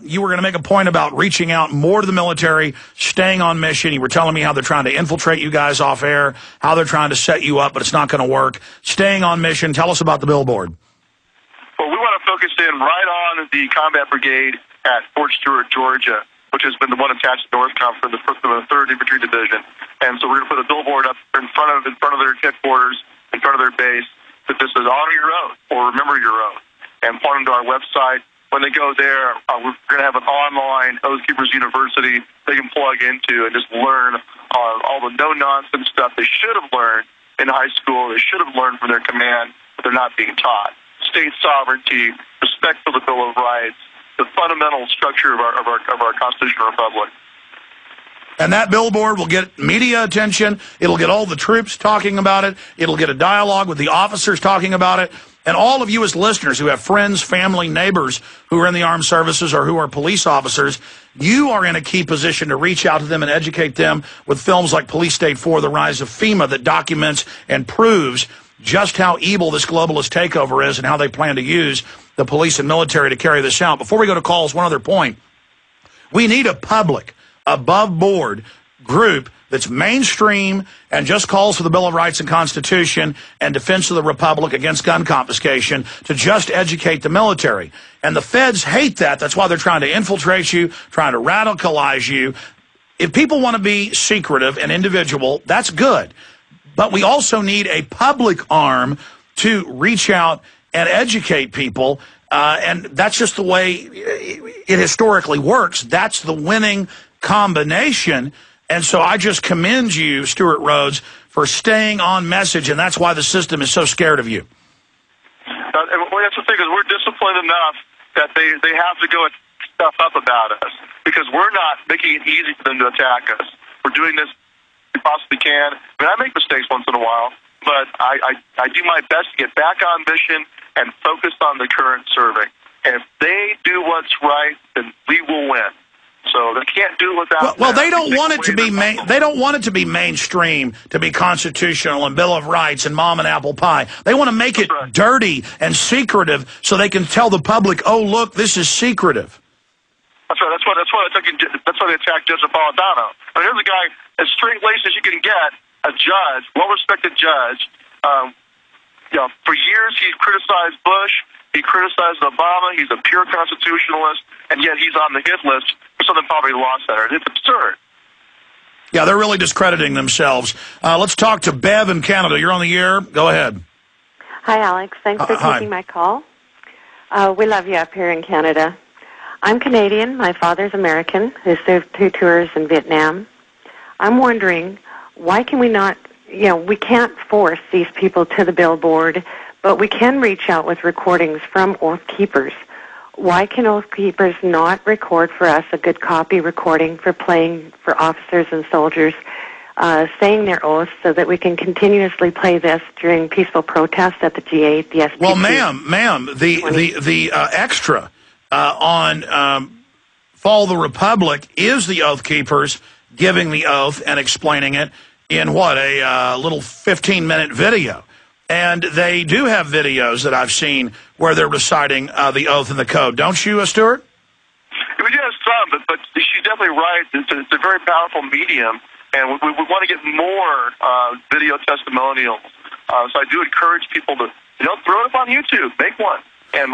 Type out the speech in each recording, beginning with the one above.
You were going to make a point about reaching out more to the military, staying on mission. You were telling me how they're trying to infiltrate you guys off air, how they're trying to set you up, but it's not going to work. Staying on mission. Tell us about the billboard. Well, we want to focus in right on the Combat Brigade at Fort Stewart, Georgia, which has been the one attached to Northcom for the 3rd Infantry Division. And so we're going to put a billboard up in front of their headquarters, in front of their base, that this is honor your oath or remember your oath. And point them to our website. When they go there, we're going to have an online Oath Keepers University they can plug into and just learn all the no-nonsense stuff they should have learned in high school. They should have learned from their command, but they're not being taught. State sovereignty, respect for the Bill of Rights, the fundamental structure of our constitutional republic. And that billboard will get media attention. It'll get all the troops talking about it. It'll get a dialogue with the officers talking about it. And all of you as listeners who have friends, family, neighbors who are in the armed services or who are police officers, you are in a key position to reach out to them and educate them with films like Police State 4, The Rise of FEMA, that documents and proves just how evil this globalist takeover is and how they plan to use the police and military to carry this out. Before we go to calls, one other point. We need a public, above-board group that's mainstream and just calls for the Bill of Rights and Constitution and defense of the Republic against gun confiscation to just educate the military. And the feds hate that. That's why they're trying to infiltrate you, trying to radicalize you. If people want to be secretive and individual, that's good. But we also need a public arm to reach out and educate people. And that's just the way it historically works. That's the winning combination. And so I just commend you, Stewart Rhodes, for staying on message, and that's why the system is so scared of you. And that's the thing, is we're disciplined enough that they have to go and stuff up about us because we're not making it easy for them to attack us. We're doing this we possibly can. I mean, I make mistakes once in a while, but I do my best to get back on mission and focus on the current serving. And if they do what's right, then we will win. So they can't do it without. Well, they don't want it to be they don't want it to be mainstream, to be constitutional and Bill of Rights and mom and apple pie. They want to make it dirty and secretive so they can tell the public, "Oh, look, this is secretive." That's right. That's why they attacked Judge Napolitano. I mean, here's a guy as straight-laced as you can get, a judge, well-respected judge. For years he's criticized Bush. He criticized Obama. He's a pure constitutionalist, and yet he's on the hit list for something probably lost that. It's absurd. Yeah, they're really discrediting themselves. Let's talk to Bev in Canada. You're on the air. Go ahead. Hi, Alex. Thanks for taking my call. We love you up here in Canada. I'm Canadian. My father's American, who served 2 tours in Vietnam. I'm wondering, why can we not, we can't force these people to the billboard, but we can reach out with recordings from Oath Keepers. Why can Oath Keepers not record for us a good copy recording for playing for officers and soldiers saying their oaths so that we can continuously play this during peaceful protests at the G8, the SPC? Well, ma'am, the extra on Follow the Republic is the Oath Keepers giving the oath and explaining it in a little 15-minute video. And they do have videos that I've seen where they're reciting the oath and the code. Don't you, Stewart? We do have some, but she's definitely right. It's a very powerful medium, and we want to get more video testimonials. So I do encourage people to, throw it up on YouTube. Make one.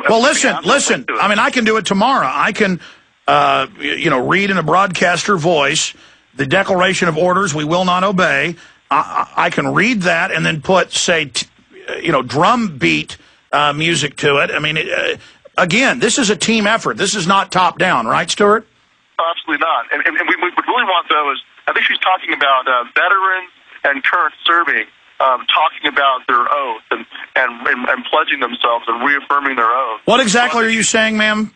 Well, listen. I mean, I can do it tomorrow. I can, read in a broadcaster voice the Declaration of Orders we will not obey. I can read that and then put, say, drum beat music to it. I mean, again, this is a team effort. This is not top down, right, Stewart? Absolutely not. And we really want, though, is I think she's talking about veterans and current serving talking about their oath and pledging themselves and reaffirming their oath. What exactly are you saying, ma'am?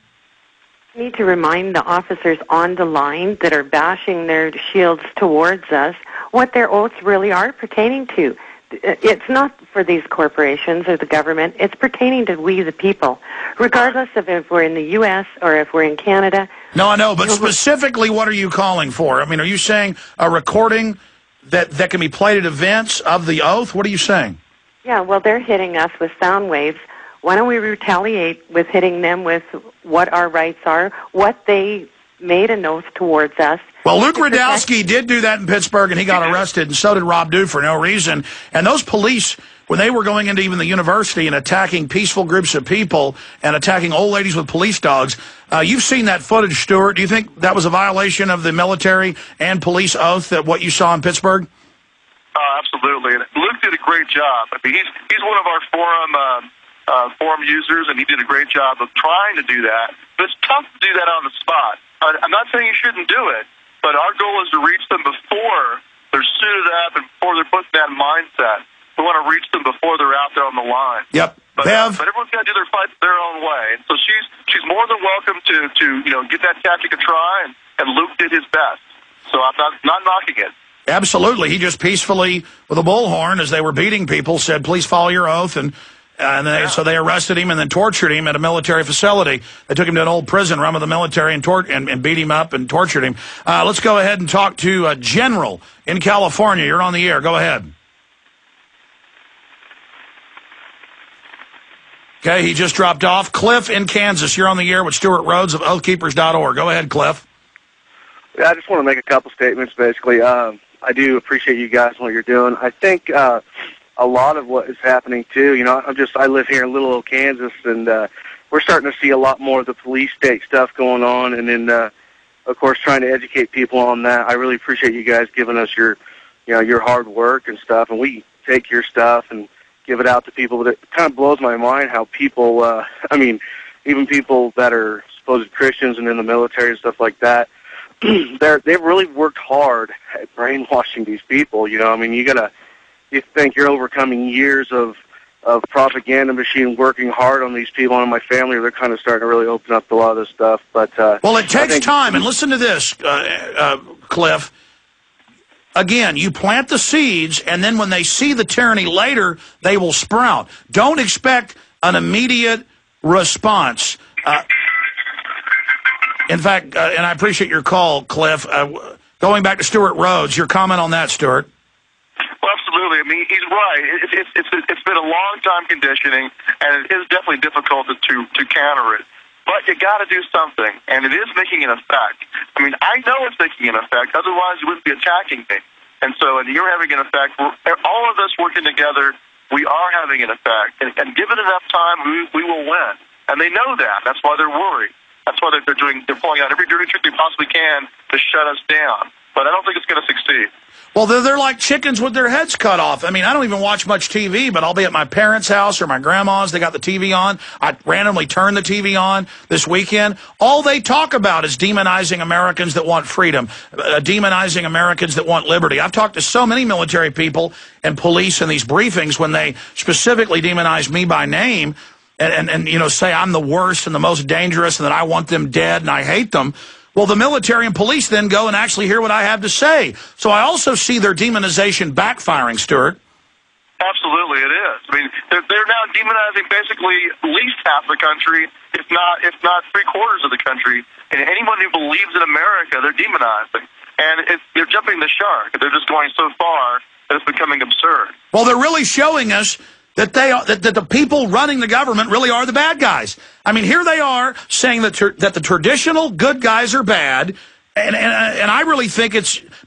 We need to remind the officers on the line that are bashing their shields towards us what their oaths really are pertaining to. It's not for these corporations or the government. It's pertaining to we the people, regardless of if we're in the U.S. or if we're in Canada. No, I know, but specifically what are you calling for? I mean, are you saying a recording that can be played at events of the oath? What are you saying? Yeah, well, they're hitting us with sound waves Why don't we retaliate with hitting them with what our rights are, what they made an oath towards us? Well, Luke Rudkowski did do that in Pittsburgh, and he got arrested, and so did Rob Dew for no reason. And those police, when they were going into even the university and attacking peaceful groups of people and attacking old ladies with police dogs, you've seen that footage, Stuart. Do you think that was a violation of the military and police oath, that what you saw in Pittsburgh? Absolutely. And Luke did a great job. I mean, he's one of our forum users, and he did a great job of trying to do that. But it's tough to do that on the spot. I'm not saying you shouldn't do it, but our goal is to reach them before they're suited up and before they're put in that mindset. We want to reach them before they're out there on the line. Yep. But everyone's got to do their fight their own way. And so she's more than welcome to give that tactic a try, and Luke did his best. So I'm not knocking it. Absolutely. He just peacefully, with a bullhorn, as they were beating people, said, please follow your oath. So they arrested him and then tortured him at a military facility. They took him to an old prison run with the military and beat him up and tortured him. Let's go ahead and talk to General in California. You're on the air. Go ahead. Okay, he just dropped off. Cliff in Kansas. You're on the air with Stuart Rhodes of oathkeepers.org. Go ahead, Cliff. Yeah, I just want to make a couple statements, basically. I do appreciate you guys and what you're doing. I think a lot of what is happening, too, I live here in Little Oak, Kansas, and we're starting to see a lot more of the police state stuff going on, and then, of course, trying to educate people on that. I really appreciate you guys giving us your hard work and stuff, and we take your stuff and give it out to people. But it kind of blows my mind how people, even people that are supposed Christians and in the military and stuff like that, they've really worked hard at brainwashing these people. You think you're overcoming years of propaganda machine working hard on these people and my family, they're kind of starting to really open up to a lot of this stuff. But well, it takes time. And listen to this, Cliff. Again, you plant the seeds, and then when they see the tyranny later, they will sprout. Don't expect an immediate response. In fact, and I appreciate your call, Cliff. Going back to Stuart Rhodes, your comment on that, Stuart. Well, absolutely. I mean, he's right. It's been a long time conditioning, and it is definitely difficult to counter it. But you got to do something, and it is making an effect. I mean, I know it's making an effect. Otherwise, you wouldn't be attacking me. And you're having an effect. All of us working together, we are having an effect. And given enough time, we will win. And they know that. That's why they're worried. That's why they're pulling out every dirty trick they possibly can to shut us down. But I don't think it's going to succeed. Well, they're like chickens with their heads cut off. I mean, I don't even watch much TV, but I'll be at my parents' house or my grandma's. They got the TV on. I randomly turn the TV on this weekend. All they talk about is demonizing Americans that want freedom, demonizing Americans that want liberty. I've talked to so many military people and police in these briefings when they specifically demonize me by name and say I'm the worst and the most dangerous and that I want them dead and I hate them. Well, the military and police then go and actually hear what I have to say. So I also see their demonization backfiring, Stuart. Absolutely, it is. I mean, they're now demonizing basically at least half the country, if not three-quarters of the country. And anyone who believes in America, they're demonizing. And they're jumping the shark. They're just going so far that it's becoming absurd. Well, they're really showing us that that the people running the government really are the bad guys. I mean, here they are saying that the traditional good guys are bad, and I really think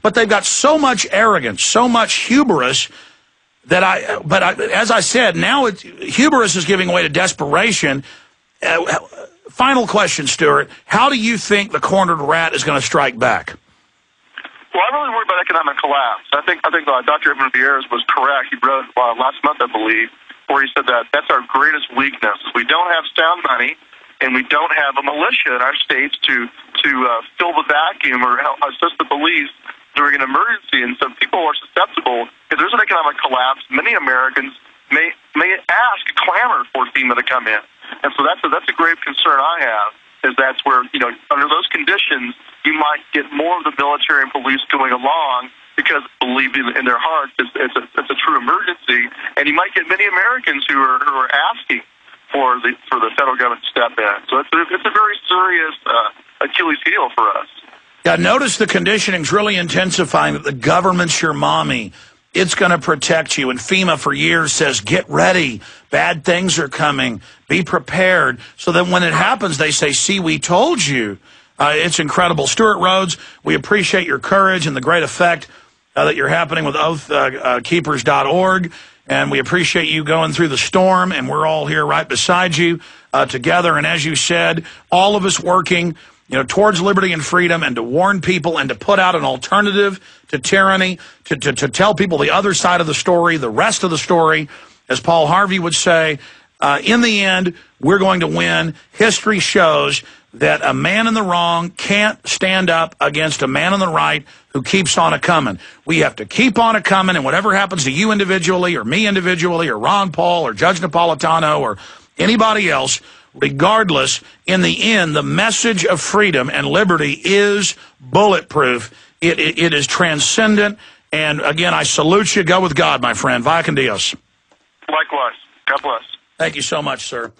but they've got so much arrogance, so much hubris that as I said, now hubris is giving way to desperation. Final question, Stuart: how do you think the cornered rat is going to strike back? Well, I'm really worried about economic collapse. I think Dr. Edmund Vieira's was correct. He wrote last month, I believe, where he said that that's our greatest weakness. We don't have sound money, and we don't have a militia in our states to fill the vacuum or help assist the police during an emergency. And so people are susceptible. If there's an economic collapse, many Americans may clamor for FEMA to come in. And so that's a grave concern I have. That's where, under those conditions, you might get more of the military and police going along because believing in their hearts it's a true emergency, and you might get many Americans who are asking for the federal government to step in. So it's a very serious Achilles heel for us. Yeah, notice the conditioning's really intensifying, that the government's your mommy. it's going to protect you. And FEMA for years says, get ready. Bad things are coming. Be prepared. So that when it happens, they say, see, we told you. It's incredible. Stuart Rhodes, we appreciate your courage and the great effect that you're happening with oathkeepers.org. And we appreciate you going through the storm. And we're all here right beside you together. And as you said, all of us working towards liberty and freedom, and to warn people and to put out an alternative to tyranny, to tell people the other side of the story, the rest of the story. As Paul Harvey would say, in the end, we're going to win. History shows that a man in the wrong can't stand up against a man in the right who keeps on a-coming. We have to keep on a-coming, and whatever happens to you individually or me individually or Ron Paul or Judge Napolitano or anybody else, regardless, in the end, the message of freedom and liberty is bulletproof. It is transcendent. And again, I salute you. Go with God, my friend. Vaya con Dios. Likewise. God bless. Thank you so much, sir.